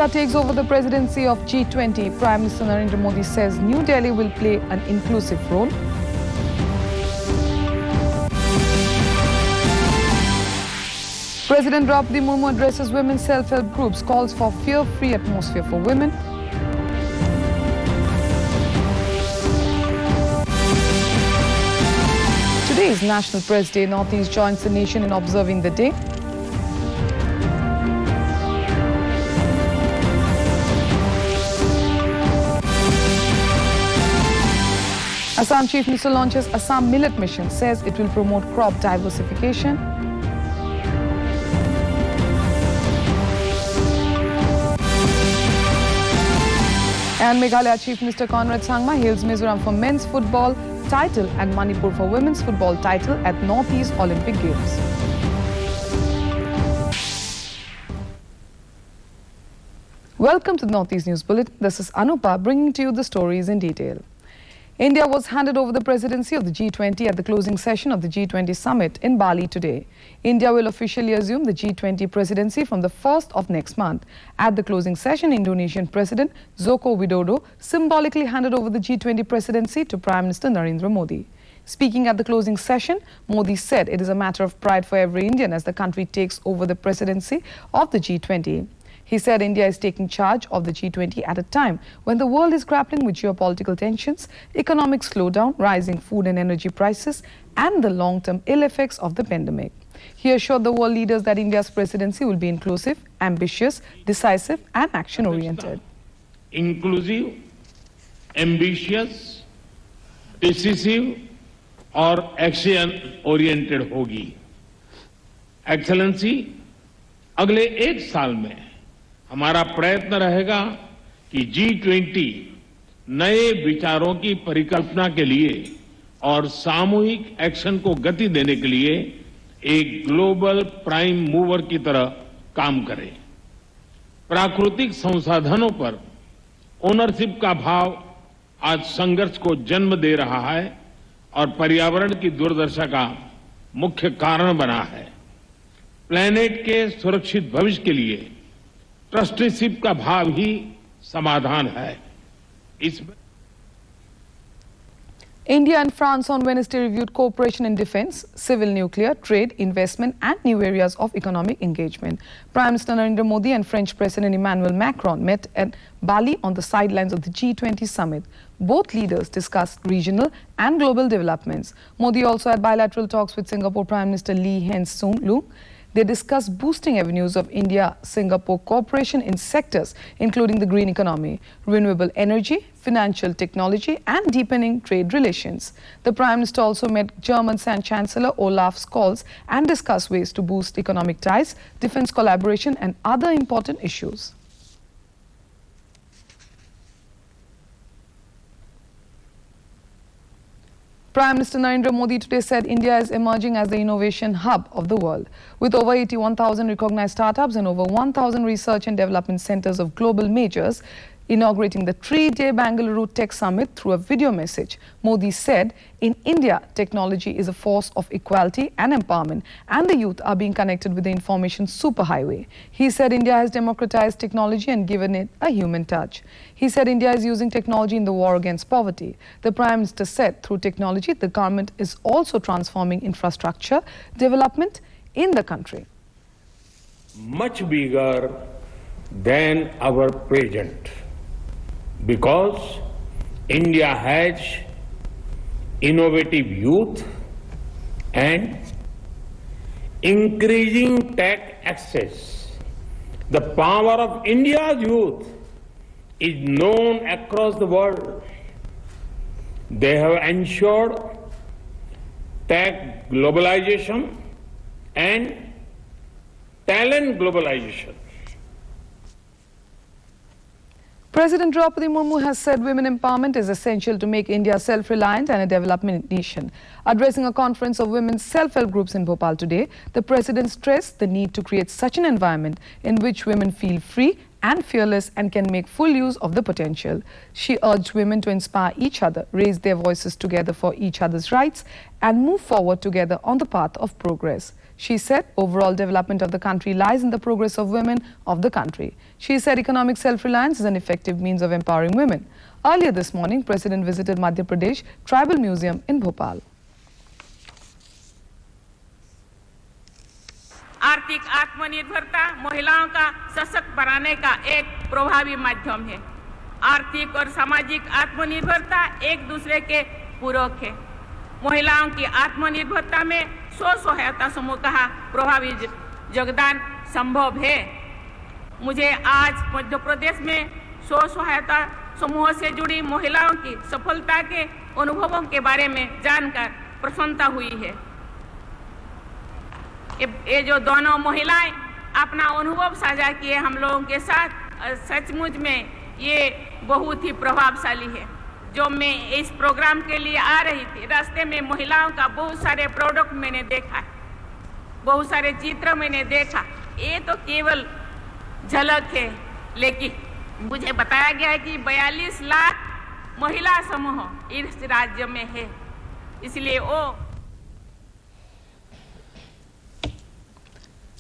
India takes over the presidency of G20. Prime Minister Narendra Modi says New Delhi will play an inclusive role. President Draupadi Murmu addresses women's self-help groups, calls for fear-free atmosphere for women. Today is National Press Day. Northeast joins the nation in observing the day. Assam Chief Minister launches Assam Millet Mission, says it will promote crop diversification. And Meghalaya Chief Minister Conrad Sangma hails Mizoram for men's football title and Manipur for women's football title at Northeast Olympic Games. Welcome to the Northeast News Bulletin. This is Anupa bringing to you the stories in detail. India was handed over the presidency of the G20 at the closing session of the G20 summit in Bali today. India will officially assume the G20 presidency from the 1st of next month. At the closing session, Indonesian President Joko Widodo symbolically handed over the G20 presidency to Prime Minister Narendra Modi. Speaking at the closing session, Modi said it is a matter of pride for every Indian as the country takes over the presidency of the G20. He said India is taking charge of the G20 at a time when the world is grappling with geopolitical tensions, economic slowdown, rising food and energy prices, and the long-term ill effects of the pandemic. He assured the world leaders that India's presidency will be inclusive, ambitious, decisive, and action-oriented. Inclusive, ambitious, decisive, और action-oriented होगी. Excellency, अगले एक साल में हमारा प्रयत्न रहेगा कि G20 नए विचारों की परिकल्पना के लिए और सामूहिक एक्शन को गति देने के लिए एक ग्लोबल प्राइम मूवर की तरह काम करे। प्राकृतिक संसाधनों पर ओनरशिप का भाव आज संघर्ष को जन्म दे रहा है और पर्यावरण की दुर्दशा का मुख्य कारण बना है। प्लेनेट के सुरक्षित भविष्य के लिए ट्रस्टीशिप का भाव ही समाधान है। इसमें India and France on Wednesday reviewed cooperation in defense, civil nuclear, trade, investment and new areas of economic engagement. Prime Minister Narendra Modi and French President Emmanuel Macron met at Bali on the sidelines of the G20 summit. Both leaders discussed regional and global developments. Modi also had bilateral talks with Singapore Prime Minister Lee Hsien Loong. They discussed boosting avenues of India-Singapore cooperation in sectors including the green economy, renewable energy, financial technology and deepening trade relations. The Prime Minister also met German Chancellor Olaf Scholz and discussed ways to boost economic ties, defense collaboration and other important issues. Prime Minister Narendra Modi today said India is emerging as the innovation hub of the world. With over 81,000 recognized startups and over 1,000 research and development centers of global majors, inaugurating the 3-day Bangalore Tech Summit through a video message, Modi said, in India, technology is a force of equality and empowerment, and the youth are being connected with the information superhighway. He said India has democratized technology and given it a human touch. He said India is using technology in the war against poverty. The Prime Minister said through technology, the government is also transforming infrastructure development in the country. Much bigger than our present, because India has innovative youth and increasing tech access. The power of India's youth is known across the world. They have ensured tech globalization and talent globalization. President Draupadi Murmu has said women empowerment is essential to make India self-reliant and a development nation. Addressing a conference of women's self-help groups in Bhopal today, the President stressed the need to create such an environment in which women feel free and fearless and can make full use of the potential. She urged women to inspire each other, raise their voices together for each other's rights, and move forward together on the path of progress. She said overall development of the country lies in the progress of women of the country. She said economic self-reliance is an effective means of empowering women. Earlier this morning, President visited Madhya Pradesh Tribal Museum in Bhopal. आर्थिक आत्मनिर्भरता महिलाओं का सशक्त बनाने का एक प्रभावी माध्यम है। आर्थिक और सामाजिक आत्मनिर्भरता एक दूसरे के पूरक है। महिलाओं की आत्मनिर्भरता में स्व सहायता समूह का प्रभावी योगदान संभव है। मुझे आज मध्य प्रदेश में स्व सहायता समूह से जुड़ी महिलाओं की सफलता के अनुभवों के बारे में जानकर प्रसन्नता हुई है। ये जो दोनों महिलाएं अपना अनुभव साझा किए हम लोगों के साथ, सचमुच में ये बहुत ही प्रभावशाली है। जो मैं इस प्रोग्राम के लिए आ रही थी, रास्ते में महिलाओं का बहुत सारे प्रोडक्ट मैंने देखा, बहुत सारे चित्र मैंने देखा। ये तो केवल झलक है, लेकिन मुझे बताया गया है कि 42 लाख महिला समूह इस राज्य में है, इसलिए वो।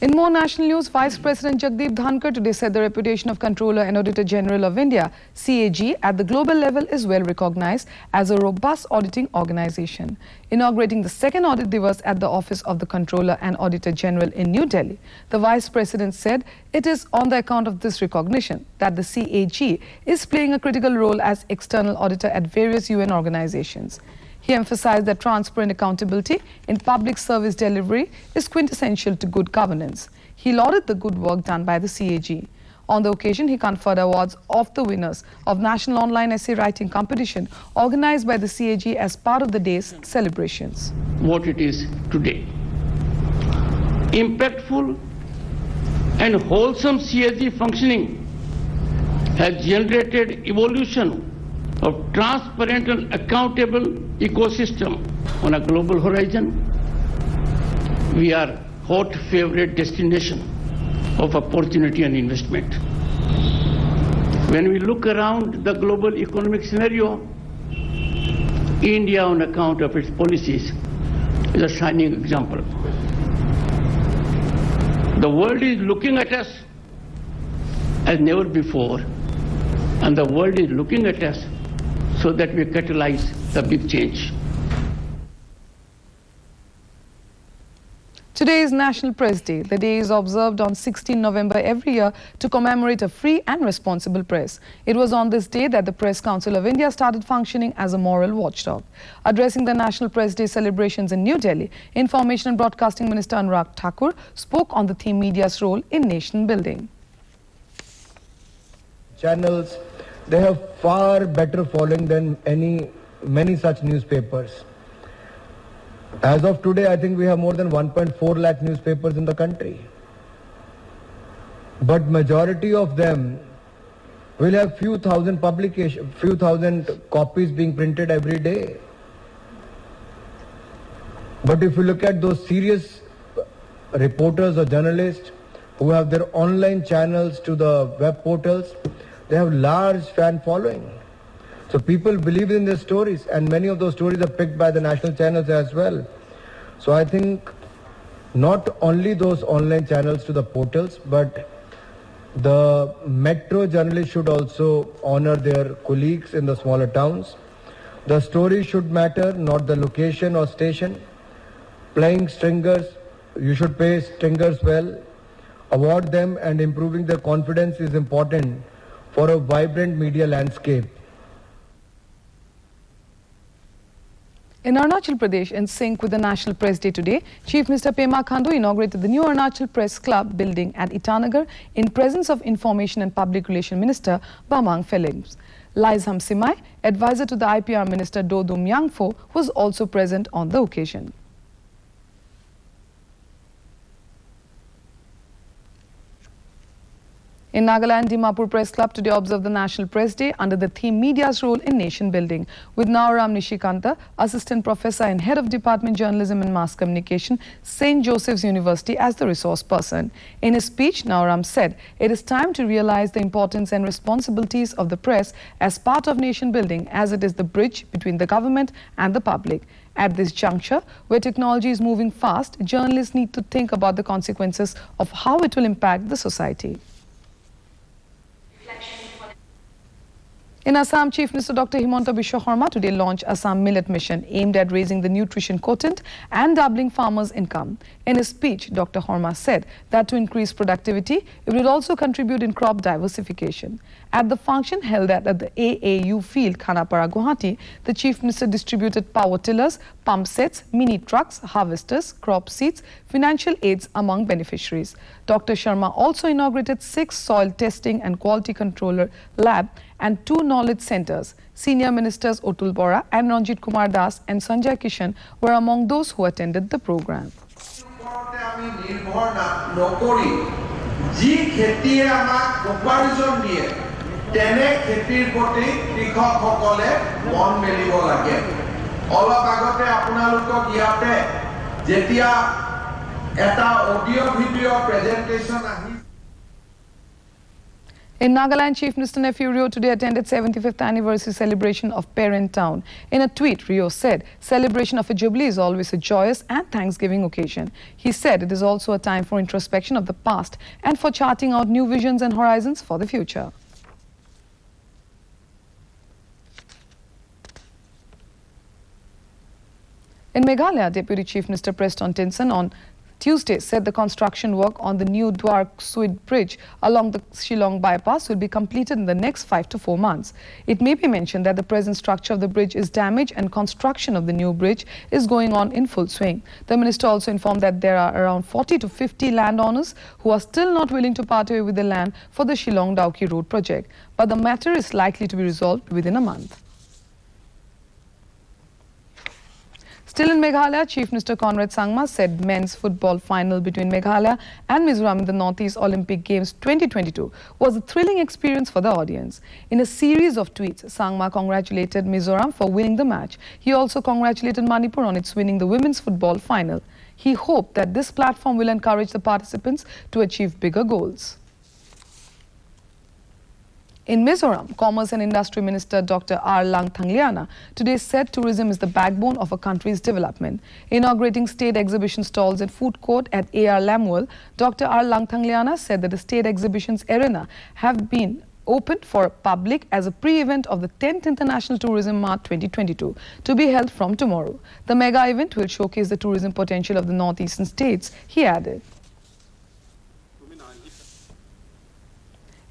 In more national news, Vice President Jagdeep Dhankar today said the reputation of Controller and Auditor General of India, CAG, at the global level is well recognized as a robust auditing organization. Inaugurating the second audit divas at the office of the Controller and Auditor General in New Delhi, the Vice President said it is on the account of this recognition that the CAG is playing a critical role as external auditor at various UN organizations. He emphasized that transparent accountability in public service delivery is quintessential to good governance. He lauded the good work done by the CAG. On the occasion, he conferred awards of the winners of National Online Essay Writing Competition organized by the CAG as part of the day's celebrations. What it is today. Impactful and wholesome CAG functioning has generated evolution of transparent and accountable ecosystem on a global horizon. We are hot favorite destination of opportunity and investment. When we look around the global economic scenario, India, on account of its policies, is a shining example. The world is looking at us as never before, and the world is looking at us so that we catalyze the big change. Today is National Press Day. The day is observed on 16 November every year to commemorate a free and responsible press. It was on this day that the Press Council of India started functioning as a moral watchdog. Addressing the National Press Day celebrations in New Delhi, Information and Broadcasting Minister Anurag Thakur spoke on the theme media's role in nation building. Channels, they have far better following than many such newspapers. As of today, I think we have more than 1.4 lakh newspapers in the country. But majority of them will have few thousand copies being printed every day. But if you look at those serious reporters or journalists who have their online channels to the web portals, they have large fan following. So people believe in their stories, and many of those stories are picked by the national channels as well. So I think not only those online channels to the portals, but the metro journalists should also honor their colleagues in the smaller towns. The story should matter, not the location or station. Playing stringers, you should pay stringers well, award them, and improving their confidence is important for a vibrant media landscape. In Arunachal Pradesh, in sync with the National Press Day today, Chief Minister Pema Khandu inaugurated the new Arunachal Press Club building at Itanagar in presence of Information and Public Relations Minister Bamang Felix. Laizham Simai, advisor to the IPR Minister Dodum Yangfo, was also present on the occasion. In Nagaland, Dimapur Press Club today observed the National Press Day under the theme Media's Role in Nation Building, with Naoram Nishikanta, Assistant Professor and Head of Department Journalism and Mass Communication, St. Joseph's University, as the resource person. In his speech, Naoram said, "It is time to realize the importance and responsibilities of the press as part of nation building, as it is the bridge between the government and the public. At this juncture, where technology is moving fast, journalists need to think about the consequences of how it will impact the society." In Assam, Chief Minister Dr. Himanta Biswa Sarma today launched Assam Millet Mission, aimed at raising the nutrition quotient and doubling farmers' income. In his speech, Dr. Sarma said that to increase productivity, it will also contribute in crop diversification. At the function held at the AAU field, Khanapara, Guwahati, the Chief Minister distributed power tillers, pump sets, mini trucks, harvesters, crop seeds, financial aids among beneficiaries. Dr. Sharma also inaugurated 6 soil testing and quality controller lab and 2 knowledge centers. Senior Ministers Otul Bora and Ranjit Kumar Das and Sanjay Kishan were among those who attended the program. In Nagaland, Chief Minister Neiphiu Rio today attended 75th anniversary celebration of Parent Town. In a tweet, Rio said, "Celebration of a jubilee is always a joyous and Thanksgiving occasion." He said it is also a time for introspection of the past and for charting out new visions and horizons for the future. In Meghalaya, Deputy Chief Minister Preston Tinson on Tuesday said the construction work on the new Dwar Suid Bridge along the Shillong bypass will be completed in the next 5 to 4 months. It may be mentioned that the present structure of the bridge is damaged and construction of the new bridge is going on in full swing. The minister also informed that there are around 40 to 50 landowners who are still not willing to part away with the land for the Shillong-Dauki Road project, but the matter is likely to be resolved within a month. Still in Meghalaya, Chief Minister Conrad Sangma said men's football final between Meghalaya and Mizoram in the Northeast Olympic Games 2022 was a thrilling experience for the audience. In a series of tweets, Sangma congratulated Mizoram for winning the match. He also congratulated Manipur on its winning the women's football final. He hoped that this platform will encourage the participants to achieve bigger goals. In Mizoram, Commerce and Industry Minister Dr. R. Langthangleana today said tourism is the backbone of a country's development. Inaugurating state exhibition stalls and food court at A.R. Lamuel, Dr. R. Langthangleana said that the state exhibitions arena have been opened for public as a pre-event of the 10th International Tourism Mart 2022 to be held from tomorrow. The mega event will showcase the tourism potential of the northeastern states, he added.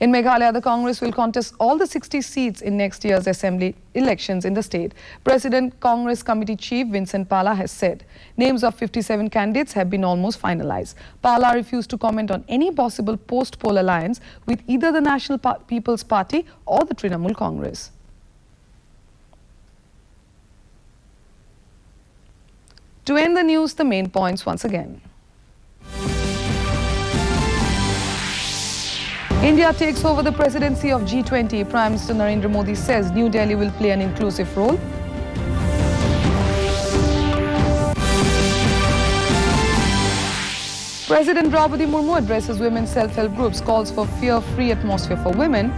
In Meghalaya, the Congress will contest all the 60 seats in next year's assembly elections in the state. President Congress Committee Chief Vincent Pala has said names of 57 candidates have been almost finalized. Pala refused to comment on any possible post-poll alliance with either the National People's Party or the Trinamool Congress. To end the news, the main points once again. India takes over the presidency of G20. Prime Minister Narendra Modi says New Delhi will play an inclusive role. President Draupadi Murmu addresses women's self-help groups, calls for fear-free atmosphere for women.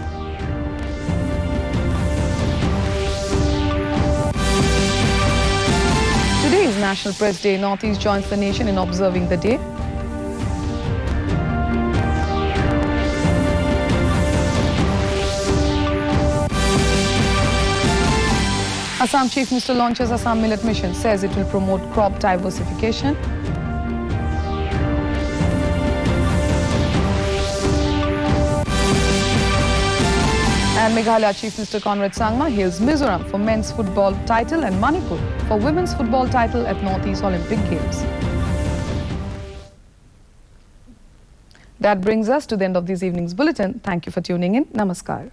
Today is National Press Day. Northeast joins the nation in observing the day. Assam Chief Minister launches Assam Millet Mission, says it will promote crop diversification. And Meghalaya Chief Minister Conrad Sangma hails Mizoram for men's football title and Manipur for women's football title at Northeast Olympic Games. That brings us to the end of this evening's bulletin. Thank you for tuning in. Namaskar.